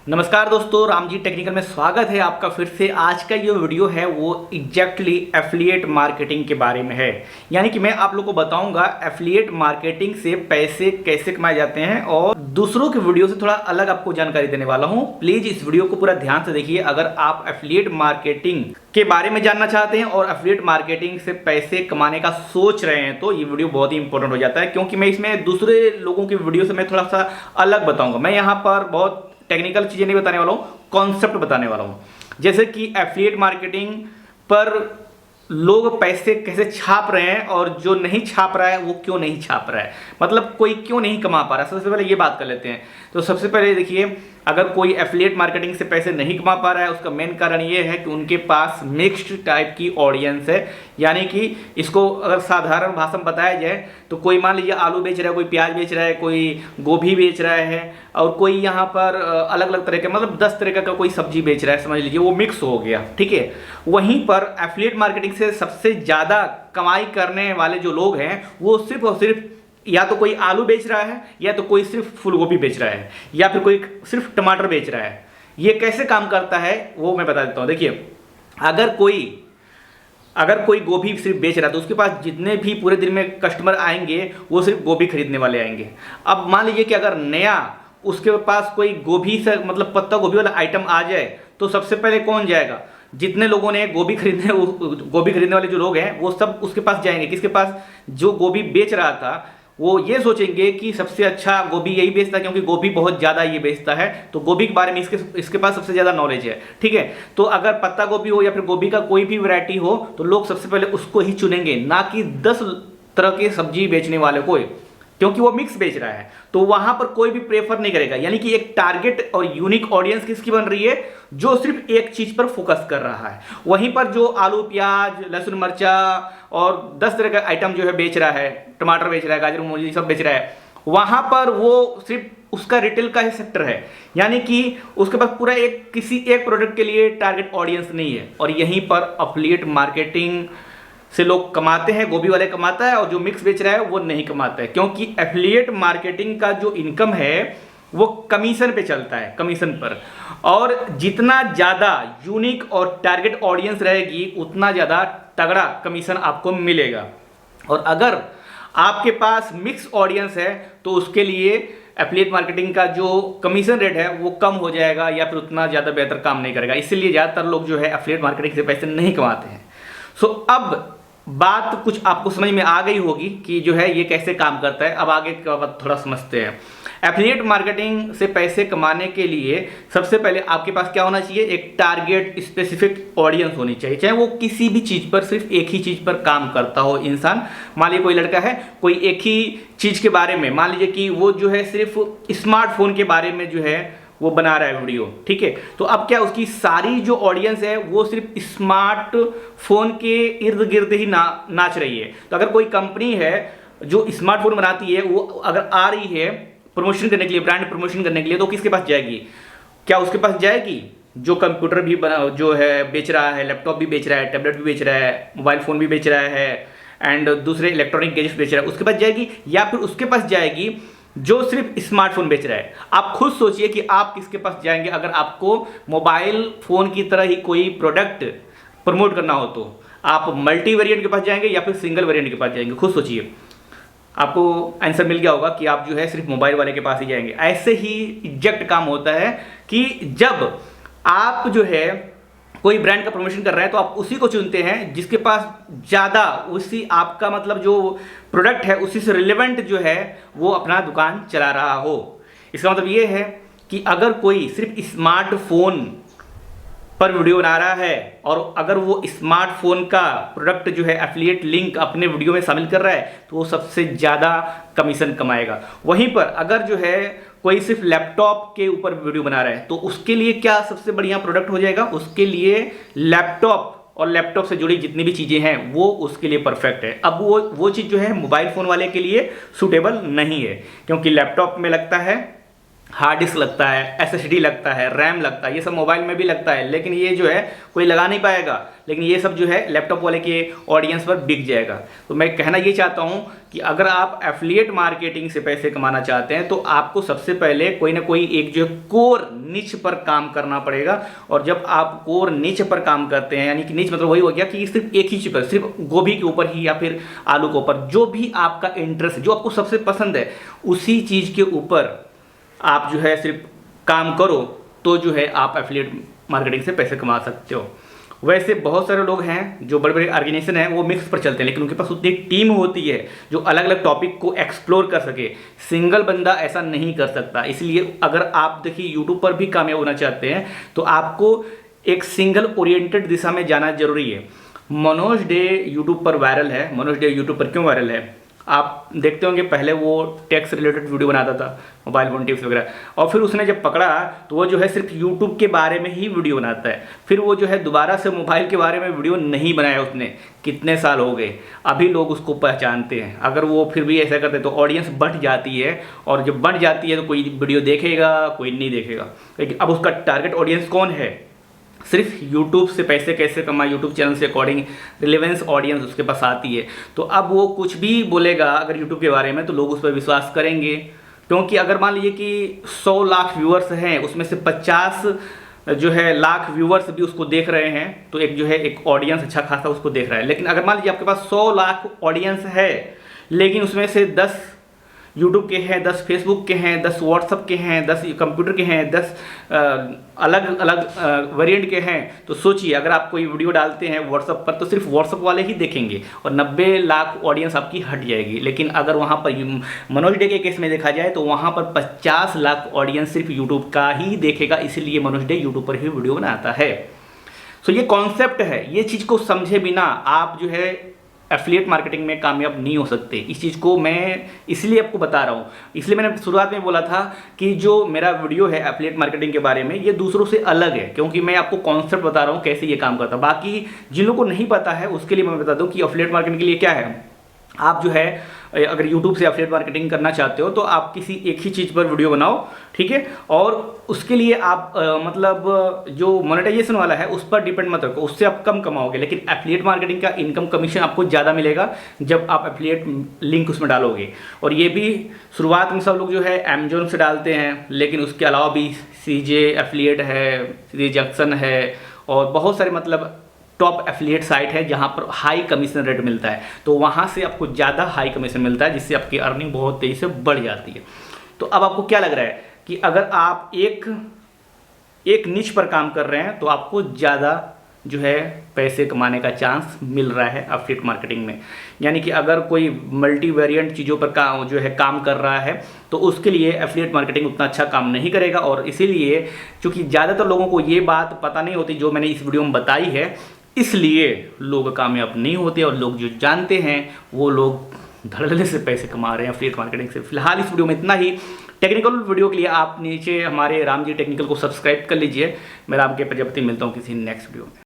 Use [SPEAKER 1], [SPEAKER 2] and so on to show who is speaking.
[SPEAKER 1] नमस्कार दोस्तों, रामजी टेक्निकल में स्वागत है आपका फिर से। आज का ये वीडियो है वो एग्जैक्टली एफिलिएट मार्केटिंग के बारे में है। यानी कि मैं आप लोगों को बताऊंगा एफिलिएट मार्केटिंग से पैसे कैसे कमाए जाते हैं और दूसरों के वीडियो से थोड़ा अलग आपको जानकारी देने वाला हूं। प्लीज इस वीडियो को पूरा ध्यान से देखिए। अगर आप एफिलिएट मार्केटिंग के बारे में जानना चाहते हैं और एफिलिएट मार्केटिंग से पैसे कमाने का सोच रहे हैं तो ये वीडियो बहुत ही इंपॉर्टेंट हो जाता है, क्योंकि मैं इसमें दूसरे लोगों की वीडियो से मैं थोड़ा सा अलग बताऊंगा। मैं यहाँ पर बहुत टेक्निकल चीजें नहीं बताने वाला हूँ, कॉन्सेप्ट बताने वाला हूँ। जैसे कि एफिलिएट मार्केटिंग पर लोग पैसे कैसे छाप रहे हैं और जो नहीं छाप रहा है वो क्यों नहीं छाप रहा है, मतलब कोई क्यों नहीं कमा पा रहा है। सबसे पहले ये बात कर लेते हैं। तो सबसे पहले देखिए, अगर कोई एफिलिएट मार्केटिंग से पैसे नहीं कमा पा रहा है उसका मेन कारण ये है कि उनके पास मिक्स्ड टाइप की ऑडियंस है। यानी कि इसको अगर साधारण भाषा में बताया जाए तो कोई मान लीजिए आलू बेच रहा है, कोई प्याज बेच रहा है, कोई गोभी बेच रहा है और कोई यहाँ पर अलग अलग तरह के मतलब 10 तरह का कोई सब्जी बेच रहा है, समझ लीजिए वो मिक्स हो गया, ठीक है। वहीं पर एफिलिएट मार्केटिंग से सबसे ज़्यादा कमाई करने वाले जो लोग हैं वो सिर्फ और सिर्फ या तो कोई आलू बेच रहा है, या तो कोई सिर्फ फूलगोभी बेच रहा है, या फिर कोई सिर्फ टमाटर बेच रहा है। ये कैसे काम करता है वो मैं बता देता हूँ। देखिए, अगर कोई गोभी सिर्फ बेच रहा है तो उसके पास जितने भी पूरे दिन में कस्टमर आएंगे वो सिर्फ गोभी खरीदने वाले आएंगे। अब मान लीजिए कि अगर नया उसके पास कोई गोभी से मतलब पत्ता गोभी वाला आइटम आ जाए तो सबसे पहले कौन जाएगा? जितने लोगों ने गोभी खरीदने वाले जो लोग हैं वो सब उसके पास जाएंगे। किसके पास? जो गोभी बेच रहा था वो ये सोचेंगे कि सबसे अच्छा गोभी यही बेचता है, क्योंकि गोभी बहुत ज़्यादा ये बेचता है तो गोभी के बारे में इसके पास सबसे ज़्यादा नॉलेज है, ठीक है। तो अगर पत्ता गोभी हो या फिर गोभी का कोई भी वैरायटी हो तो लोग सबसे पहले उसको ही चुनेंगे, ना कि 10 तरह के सब्जी बेचने वाले को, क्योंकि वो मिक्स बेच रहा है तो वहां पर कोई भी प्रेफर नहीं करेगा। यानी कि एक टारगेट और यूनिक ऑडियंस किसकी बन रही है? जो सिर्फ एक चीज पर फोकस कर रहा है। वहीं पर जो आलू प्याज लहसुन मर्चा और 10 तरह का आइटम जो है बेच रहा है, टमाटर बेच रहा है, गाजर मूली सब बेच रहा है, वहां पर वो सिर्फ उसका रिटेल का ही सेक्टर है। यानी कि उसके पास पूरा किसी एक प्रोडक्ट के लिए टारगेट ऑडियंस नहीं है। और यहीं पर एफिलिएट मार्केटिंग से लोग कमाते हैं, गोभी वाले कमाता है और जो मिक्स बेच रहा है वो नहीं कमाता है, क्योंकि एफिलिएट मार्केटिंग का जो इनकम है वो कमीशन पे चलता है, कमीशन पर। और जितना ज़्यादा यूनिक और टारगेट ऑडियंस रहेगी उतना ज़्यादा तगड़ा कमीशन आपको मिलेगा। और अगर आपके पास मिक्स ऑडियंस है तो उसके लिए एफिलिएट मार्केटिंग का जो कमीशन रेट है वो कम हो जाएगा या फिर उतना ज़्यादा बेहतर काम नहीं करेगा। इसीलिए ज़्यादातर लोग जो है एफिलिएट मार्केटिंग से पैसे नहीं कमाते हैं। सो अब बात कुछ आपको समझ में आ गई होगी कि जो है ये कैसे काम करता है। अब आगे का बात थोड़ा समझते हैं। एफिलिएट मार्केटिंग से पैसे कमाने के लिए सबसे पहले आपके पास क्या होना चाहिए? एक टारगेट स्पेसिफिक ऑडियंस होनी चाहिए। चाहे वो किसी भी चीज़ पर सिर्फ एक ही चीज़ पर काम करता हो इंसान। मान लीजिए कोई लड़का है, कोई एक ही चीज़ के बारे में, मान लीजिए कि वो जो है सिर्फ स्मार्टफोन के बारे में जो है वो बना रहा है वीडियो, ठीक है। तो अब क्या उसकी सारी जो ऑडियंस है वो सिर्फ स्मार्टफोन के इर्द गिर्द ही नाच रही है। तो अगर कोई कंपनी है जो स्मार्टफोन बनाती है वो अगर आ रही है प्रमोशन करने के लिए, ब्रांड प्रमोशन करने के लिए, तो किसके पास जाएगी? क्या उसके पास जाएगी जो कंप्यूटर भी जो है बेच रहा है, लैपटॉप भी बेच रहा है, टैबलेट भी बेच रहा है, मोबाइल फ़ोन भी बेच रहा है एंड दूसरे इलेक्ट्रॉनिक गैजेट्स बेच रहा है, उसके पास जाएगी? या फिर उसके पास जाएगी जो सिर्फ स्मार्टफोन बेच रहा है? आप खुद सोचिए कि आप किसके पास जाएंगे अगर आपको मोबाइल फ़ोन की तरह ही कोई प्रोडक्ट प्रमोट करना हो। तो आप मल्टी वेरिएंट के पास जाएंगे या फिर सिंगल वेरिएंट के पास जाएंगे? खुद सोचिए, आपको आंसर मिल गया होगा कि आप जो है सिर्फ मोबाइल वाले के पास ही जाएंगे। ऐसे ही एग्जैक्ट काम होता है कि जब आप जो है कोई ब्रांड का प्रमोशन कर रहे हैं तो आप उसी को चुनते हैं जिसके पास ज़्यादा उसी आपका मतलब जो प्रोडक्ट है उसी से रिलेवेंट जो है वो अपना दुकान चला रहा हो। इसका मतलब ये है कि अगर कोई सिर्फ स्मार्टफोन पर वीडियो बना रहा है और अगर वो स्मार्टफोन का प्रोडक्ट जो है एफिलिएट लिंक अपने वीडियो में शामिल कर रहा है तो वो सबसे ज़्यादा कमीशन कमाएगा। वहीं पर अगर जो है कोई सिर्फ लैपटॉप के ऊपर वीडियो बना रहा है तो उसके लिए क्या सबसे बढ़िया प्रोडक्ट हो जाएगा? उसके लिए लैपटॉप और लैपटॉप से जुड़ी जितनी भी चीज़ें हैं वो उसके लिए परफेक्ट है। अब वो चीज़ जो है मोबाइल फ़ोन वाले के लिए सूटेबल नहीं है, क्योंकि लैपटॉप में लगता है हार्ड डिस्क लगता है, एसएसडी लगता है, रैम लगता है, ये सब मोबाइल में भी लगता है, लेकिन ये जो है कोई लगा नहीं पाएगा, लेकिन ये सब जो है लैपटॉप वाले के ऑडियंस पर बिक जाएगा। तो मैं कहना ये चाहता हूँ कि अगर आप एफिलिएट मार्केटिंग से पैसे कमाना चाहते हैं तो आपको सबसे पहले कोई ना कोई एक जो है कोर निच पर काम करना पड़ेगा। और जब आप कोर निच पर काम करते हैं, यानी कि निच मतलब वही हो गया कि सिर्फ एक ही चीज पर, सिर्फ गोभी के ऊपर ही या फिर आलू के ऊपर, जो भी आपका इंटरेस्ट, जो आपको सबसे पसंद है, उसी चीज के ऊपर आप जो है सिर्फ काम करो, तो जो है आप एफिलिएट मार्केटिंग से पैसे कमा सकते हो। वैसे बहुत सारे लोग हैं जो बड़े बड़े ऑर्गेनाइजेशन हैं वो मिक्स पर चलते हैं, लेकिन उनके पास उतनी टीम होती है जो अलग अलग टॉपिक को एक्सप्लोर कर सके। सिंगल बंदा ऐसा नहीं कर सकता। इसलिए अगर आप देखिए यूट्यूब पर भी कामयाब होना चाहते हैं तो आपको एक सिंगल ओरिएंटेड दिशा में जाना जरूरी है। मनोज डे यूट्यूब पर वायरल है। मनोज डे यूट्यूब पर क्यों वायरल है? आप देखते होंगे पहले वो टैक्स रिलेटेड वीडियो बनाता था, मोबाइल फोन टिप्स वगैरह, और फिर उसने जब पकड़ा तो वो जो है सिर्फ यूट्यूब के बारे में ही वीडियो बनाता है। फिर वो जो है दोबारा से मोबाइल के बारे में वीडियो नहीं बनाया उसने। कितने साल हो गए, अभी लोग उसको पहचानते हैं। अगर वो फिर भी ऐसा करते तो ऑडियंस बढ़ जाती है, और जब बढ़ जाती है तो कोई वीडियो देखेगा, कोई नहीं देखेगा। लेकिन अब उसका टारगेट ऑडियंस कौन है? सिर्फ यूट्यूब से पैसे कैसे कमाए, यूट्यूब चैनल से अकॉर्डिंग रिलेवेंस ऑडियंस उसके पास आती है। तो अब वो कुछ भी बोलेगा अगर यूट्यूब के बारे में तो लोग उस पर विश्वास करेंगे। क्योंकि अगर मान लीजिए कि 100 लाख व्यूअर्स हैं, उसमें से 50 जो है लाख व्यूअर्स भी उसको देख रहे हैं, तो एक जो है एक ऑडियंस अच्छा खासा उसको देख रहा है। लेकिन अगर मान लीजिए आपके पास 100 लाख ऑडियंस है, लेकिन उसमें से 10 यूट्यूब के हैं, 10 फेसबुक के हैं, 10 व्हाट्सअप के हैं, 10 कंप्यूटर के हैं, 10 अलग अलग वेरिएंट के हैं, तो सोचिए अगर आप कोई वीडियो डालते हैं व्हाट्सअप पर तो सिर्फ व्हाट्सअप वाले ही देखेंगे और 90 लाख ऑडियंस आपकी हट जाएगी। लेकिन अगर वहाँ पर मनोज डे के केस में देखा जाए तो वहाँ पर 50 लाख ऑडियंस सिर्फ यूट्यूब का ही देखेगा, इसलिए मनोज डे यूट्यूब पर ही वीडियो बनाता है। सो ये कॉन्सेप्ट है, ये चीज़ को समझे बिना आप जो है एफिलिएट मार्केटिंग में कामयाब नहीं हो सकते। इस चीज़ को मैं इसलिए आपको बता रहा हूँ, इसलिए मैंने शुरुआत में बोला था कि जो मेरा वीडियो है एफिलिएट मार्केटिंग के बारे में ये दूसरों से अलग है, क्योंकि मैं आपको कॉन्सेप्ट बता रहा हूँ कैसे ये काम करता है। बाकी जिन लोगों को नहीं पता है उसके लिए मैं बता दूँ कि एफिलिएट मार्केटिंग के लिए क्या है। आप जो है अगर YouTube से एफिलिएट मार्केटिंग करना चाहते हो तो आप किसी एक ही चीज़ पर वीडियो बनाओ, ठीक है, और उसके लिए आप मतलब जो मोनेटाइजेशन वाला है उस पर डिपेंड मत रखो, उससे आप कम कमाओगे। लेकिन एफिलिएट मार्केटिंग का इनकम कमीशन आपको ज़्यादा मिलेगा जब आप एफिलिएट लिंक उसमें डालोगे। और ये भी शुरुआत में सब लोग जो है अमेजोन से डालते हैं, लेकिन उसके अलावा भी CJ एफिलिएट है, CJ जंक्शन है, और बहुत सारे मतलब टॉप एफिलिएट साइट है जहां पर हाई कमीशन रेट मिलता है। तो वहां से आपको ज़्यादा हाई कमीशन मिलता है, जिससे आपकी अर्निंग बहुत तेज़ी से बढ़ जाती है। तो अब आपको क्या लग रहा है कि अगर आप एक निच पर काम कर रहे हैं तो आपको ज़्यादा जो है पैसे कमाने का चांस मिल रहा है एफिलिएट मार्केटिंग में। यानी कि अगर कोई मल्टी वेरिएंट चीज़ों पर जो है काम कर रहा है तो उसके लिए एफिलिएट मार्केटिंग उतना अच्छा काम नहीं करेगा। और इसीलिए चूँकि ज़्यादातर लोगों को ये बात पता नहीं होती जो मैंने इस वीडियो में बताई है, इसलिए लोग कामयाब नहीं होते, और लोग जो जानते हैं वो लोग धड़ल्ले से पैसे कमा रहे हैं एफिलिएट मार्केटिंग से। फिलहाल इस वीडियो में इतना ही। टेक्निकल वीडियो के लिए आप नीचे हमारे राम जी टेक्निकल को सब्सक्राइब कर लीजिए। मैं राम के प्रजापति, मिलता हूँ किसी नेक्स्ट वीडियो में।